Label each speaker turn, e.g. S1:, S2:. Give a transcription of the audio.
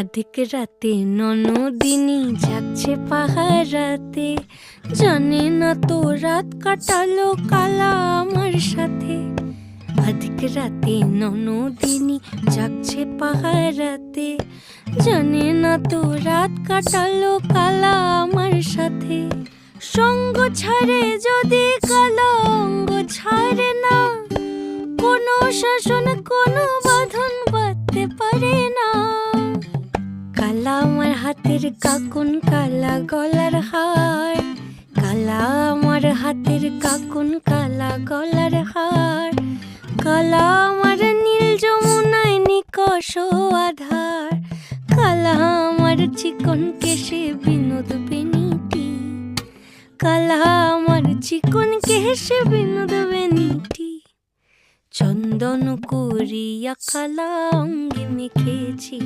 S1: আধিক রাতে ননদিনী যাচ্ছে পাহারাতে, জানে না তো রাত কাটালো কালা আমার সাথে। আধিক রাতে ননদিনী যাচ্ছে পাহারাতে, জানে না তো রাত কাটালো কালা আমার সাথে। সঙ্গ ছাড়ে যদি কালা অঙ্গ ছাড়ে না, কোনো শাসন কোনো বাঁধন বাঁধতে পারে না। কালা আমার হাতের কাকুন কালা গলার হার, কালা আমার হাতের কাকুন কালা গলার হার। কালা আমার নীল যমুনায় নিকষ আধার, কালা আমার চিকন কেশে বিনোদ বেনিটি, কালা আমার চিকন কেশে বিনোদ বেনিটি। চন্দন করিয়া কালা অঙ্গে মেখেছি।